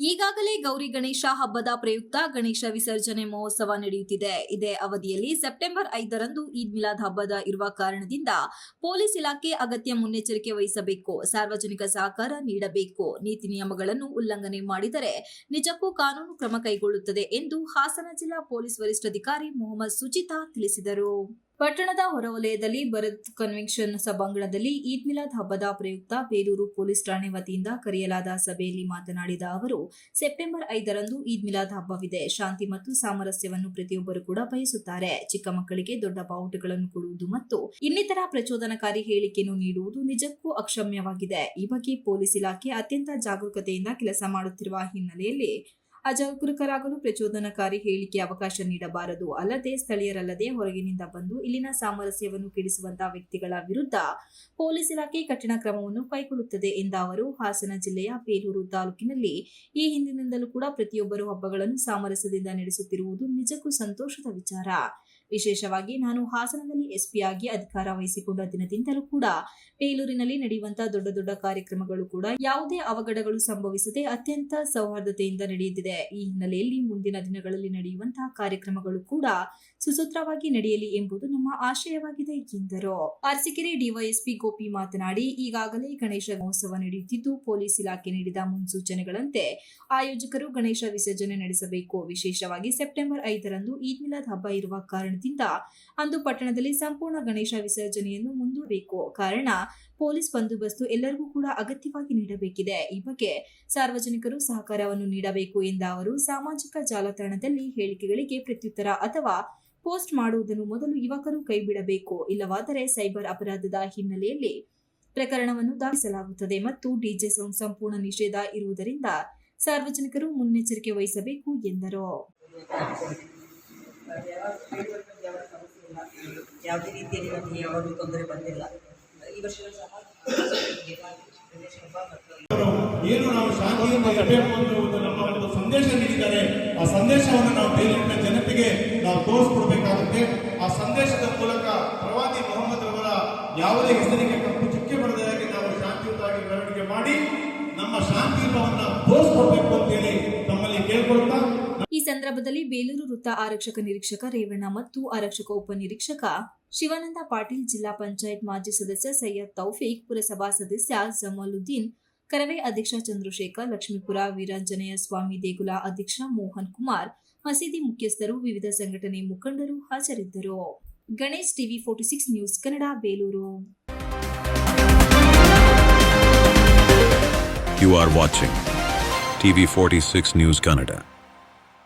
ಈಗಾಗಲೇ ಗೌರಿ ಗಣೇಶ ಹಬ್ಬದ ಪ್ರಯುಕ್ತ ಗಣೇಶ ವಿಸರ್ಜನೆ ಮಹೋತ್ಸವ ನಡೆಯುತ್ತಿದೆ. ಇದೇ ಅವಧಿಯಲ್ಲಿ ಸೆಪ್ಟೆಂಬರ್ 5ರಂದು ಈದ್ ಮಿಲಾದ್ ಹಬ್ಬದ ಇರುವ ಕಾರಣದಿಂದ ಪೊಲೀಸ್ ಇಲಾಖೆ ಅಗತ್ಯ ಮುನ್ನೆಚ್ಚರಿಕೆ ವಹಿಸಬೇಕು, ಸಾರ್ವಜನಿಕ ಸಹಕಾರ ನೀಡಬೇಕು. ನೀತಿ ನಿಯಮಗಳನ್ನು ಉಲ್ಲಂಘನೆ ಮಾಡಿದರೆ ನಿಜಕ್ಕೂ ಕಾನೂನು ಕ್ರಮ ಕೈಗೊಳ್ಳುತ್ತದೆ ಎಂದು ಹಾಸನ ಜಿಲ್ಲಾ ಪೊಲೀಸ್ ವರಿಷ್ಠಾಧಿಕಾರಿ ಮೊಹಮ್ಮದ್ ಸುಚಿತಾ ತಿಳಿಸಿದರು. ಪಟ್ಟಣದ ಹೊರವಲಯದಲ್ಲಿ ಭರತ್ ಕನ್ವೆನ್ಷನ್ ಸಭಾಂಗಣದಲ್ಲಿ ಈದ್ ಮಿಲಾದ್ ಹಬ್ಬದ ಪ್ರಯುಕ್ತ ಬೇಲೂರು ಪೊಲೀಸ್ ಠಾಣೆ ವತಿಯಿಂದ ಕರೆಯಲಾದ ಸಭೆಯಲ್ಲಿ ಮಾತನಾಡಿದ ಅವರು, ಸೆಪ್ಟೆಂಬರ್ 5ರಂದು ಈದ್ ಮಿಲಾದ್ ಹಬ್ಬವಿದೆ. ಶಾಂತಿ ಮತ್ತು ಸಾಮರಸ್ಯವನ್ನು ಪ್ರತಿಯೊಬ್ಬರು ಕೂಡ ಬಯಸುತ್ತಾರೆ. ಚಿಕ್ಕ ಮಕ್ಕಳಿಗೆ ದೊಡ್ಡ ಬಾವುಟಗಳನ್ನು ಕೊಡುವುದು ಮತ್ತು ಇನ್ನಿತರ ಪ್ರಚೋದನಕಾರಿ ಹೇಳಿಕೆಯನ್ನು ನೀಡುವುದು ನಿಜಕ್ಕೂ ಅಕ್ಷಮ್ಯವಾಗಿದೆ. ಈ ಬಗ್ಗೆ ಪೊಲೀಸ್ ಇಲಾಖೆ ಅತ್ಯಂತ ಜಾಗರೂಕತೆಯಿಂದ ಕೆಲಸ ಮಾಡುತ್ತಿರುವ ಹಿನ್ನೆಲೆಯಲ್ಲಿ ಅಜಾಗರೂಕರಾಗಲು ಪ್ರಚೋದನಕಾರಿ ಹೇಳಿಕೆ ಅವಕಾಶ ನೀಡಬಾರದು. ಅಲ್ಲದೆ ಸ್ಥಳೀಯರಲ್ಲದೆ ಹೊರಗಿನಿಂದ ಬಂದು ಇಲ್ಲಿನ ಸಾಮರಸ್ಯವನ್ನು ಕೆಡಿಸುವಂತಹ ವ್ಯಕ್ತಿಗಳ ವಿರುದ್ಧ ಪೊಲೀಸ್ ಇಲಾಖೆ ಕಠಿಣ ಕ್ರಮವನ್ನು ಕೈಗೊಳ್ಳುತ್ತದೆ ಎಂದ ಅವರು, ಹಾಸನ ಜಿಲ್ಲೆಯ ಬೇಲೂರು ತಾಲೂಕಿನಲ್ಲಿ ಈ ಹಿಂದಿನಿಂದಲೂ ಕೂಡ ಪ್ರತಿಯೊಬ್ಬರು ಹಬ್ಬಗಳನ್ನು ಸಾಮರಸ್ಯದಿಂದ ನಡೆಸುತ್ತಿರುವುದು ನಿಜಕ್ಕೂ ಸಂತೋಷದ ವಿಚಾರ. ವಿಶೇಷವಾಗಿ ನಾನು ಹಾಸನದಲ್ಲಿ ಎಸ್ಪಿ ಆಗಿ ಅಧಿಕಾರ ವಹಿಸಿಕೊಂಡ ದಿನದಿಂದಲೂ ಕೂಡ ಬೇಲೂರಿನಲ್ಲಿ ನಡೆಯುವಂತಹ ದೊಡ್ಡ ದೊಡ್ಡ ಕಾರ್ಯಕ್ರಮಗಳು ಕೂಡ ಯಾವುದೇ ಅವಘಡಗಳು ಸಂಭವಿಸದೆ ಅತ್ಯಂತ ಸೌಹಾರ್ದತೆಯಿಂದ ನಡೆಯುತ್ತಿದೆ. ಈ ಹಿನ್ನೆಲೆಯಲ್ಲಿ ಮುಂದಿನ ದಿನಗಳಲ್ಲಿ ನಡೆಯುವಂತಹ ಕಾರ್ಯಕ್ರಮಗಳು ಕೂಡ ಸುಸೂತ್ರವಾಗಿ ನಡೆಯಲಿ ಎಂಬುದು ನಮ್ಮ ಆಶಯವಾಗಿದೆ ಎಂದರು. ಅರಸೀಕೆರೆ ಡಿವೈಎಸ್ಪಿ ಗೋಪಿ ಮಾತನಾಡಿ, ಈಗಾಗಲೇ ಗಣೇಶ ಮಹೋತ್ಸವ ನಡೆಯುತ್ತಿದ್ದು ಪೊಲೀಸ್ ಇಲಾಖೆ ನೀಡಿದ ಮುನ್ಸೂಚನೆಗಳಂತೆ ಆಯೋಜಕರು ಗಣೇಶ ವಿಸರ್ಜನೆ ನಡೆಸಬೇಕು. ವಿಶೇಷವಾಗಿ ಸೆಪ್ಟೆಂಬರ್ 5ರಂದು ಈದ್ ಮಿಲಾದ್ ಹಬ್ಬ ಇರುವ ಕಾರಣದಿಂದ ಅಂದು ಪಟ್ಟಣದಲ್ಲಿ ಸಂಪೂರ್ಣ ಗಣೇಶ ವಿಸರ್ಜನೆಯನ್ನು ಮುಂದೂಡಬೇಕು. ಕಾರಣ ಪೊಲೀಸ್ ಬಂದೋಬಸ್ತು ಎಲ್ಲರಿಗೂ ಕೂಡ ಅಗತ್ಯವಾಗಿ ನೀಡಬೇಕಿದೆ. ಈ ಬಗ್ಗೆ ಸಾರ್ವಜನಿಕರು ಸಹಕಾರವನ್ನು ನೀಡಬೇಕು ಎಂದ ಅವರು, ಸಾಮಾಜಿಕ ಜಾಲತಾಣದಲ್ಲಿ ಹೇಳಿಕೆಗಳಿಗೆ ಪ್ರತ್ಯುತ್ತರ ಅಥವಾ ಪೋಸ್ಟ್ ಮಾಡುವುದನ್ನು ಮೊದಲು ಯುವಕರು ಕೈಬಿಡಬೇಕು. ಇಲ್ಲವಾದರೆ ಸೈಬರ್ ಅಪರಾಧದ ಹಿನ್ನೆಲೆಯಲ್ಲಿ ಪ್ರಕರಣವನ್ನು ದಾಖಲಿಸಲಾಗುತ್ತದೆ ಮತ್ತು ಡಿಜೆ ಸೌಂಡ್ ಸಂಪೂರ್ಣ ನಿಷೇಧ ಇರುವುದರಿಂದ ಸಾರ್ವಜನಿಕರು ಮುನ್ನೆಚ್ಚರಿಕೆ ವಹಿಸಬೇಕು ಎಂದರು. ಯಾವುದೇ ರೀತಿಯಲ್ಲಿ ನಮಗೆ ಯಾವಾಗಲೂ ತೊಂದರೆ ಬಂದಿಲ್ಲ. ಈ ವರ್ಷ ಸಹ ಏನು ನಾವು ಶಾಂತಿಯಿಂದ ಇರಬೇಕು ಅನ್ನುವುದು ನಮ್ಮ ಒಂದು ಸಂದೇಶ ನೀಡಿದ್ದಾರೆ. ಆ ಸಂದೇಶವನ್ನು ನಾವು ಬೇಲೂರಿನ ಜನತೆಗೆ ನಾವು ತೋರಿಸ್ಕೊಡ್ಬೇಕಾಗುತ್ತೆ. ಆ ಸಂದೇಶದ ಮೂಲಕ ಪ್ರವಾದಿ ಮೊಹಮ್ಮದ್ ರವರ ಯಾವುದೇ ಹೆಸರಿಗೆ ಕಪ್ಪು ಚುಕ್ಕೆ ಬರದ ಹಾಗೆ ನಾವು ಶಾಂತಿಯುತವಾಗಿ ಮೆರವಣಿಗೆ ಮಾಡಿ ನಮ್ಮ ಶಾಂತಿಯುತವನ್ನ ತೋರಿಸ್ಕೊಡ್ಬೇಕು ಅಂತೇಳಿ ತಮ್ಮಲ್ಲಿ ಕೇಳ್ಕೊಳ್ತಾ, ಈ ಸಂದರ್ಭದಲ್ಲಿ ಬೇಲೂರು ವೃತ್ತ ಆರಕ್ಷಕ ನಿರೀಕ್ಷಕ ರೇವಣ್ಣ ಮತ್ತು ಆರಕ್ಷಕ ಉಪನಿರೀಕ್ಷಕ ಶಿವಾನಂದ ಪಾಟೀಲ್, ಜಿಲ್ಲಾ ಪಂಚಾಯತ್ ಮಾಜಿ ಸದಸ್ಯ ಸೈಯದ್ ತೌಫೀಕ್, ಪುರಸಭಾ ಸದಸ್ಯ ಜಮಾಲುದ್ದೀನ್, ಕರವೇ ಅಧ್ಯಕ್ಷ ಚಂದ್ರಶೇಖರ್, ಲಕ್ಷ್ಮೀಪುರ ವೀರಾಂಜನೇಯ ಸ್ವಾಮಿ ದೇಗುಲ ಅಧ್ಯಕ್ಷ ಮೋಹನ್ ಕುಮಾರ್, ಮಸೀದಿ ಮುಖ್ಯಸ್ಥರು, ವಿವಿಧ ಸಂಘಟನೆ ಮುಖಂಡರು ಹಾಜರಿದ್ದರು. Ganesh, TV 46 news Kannada, Belur. You are watching TV 46 News Kannada.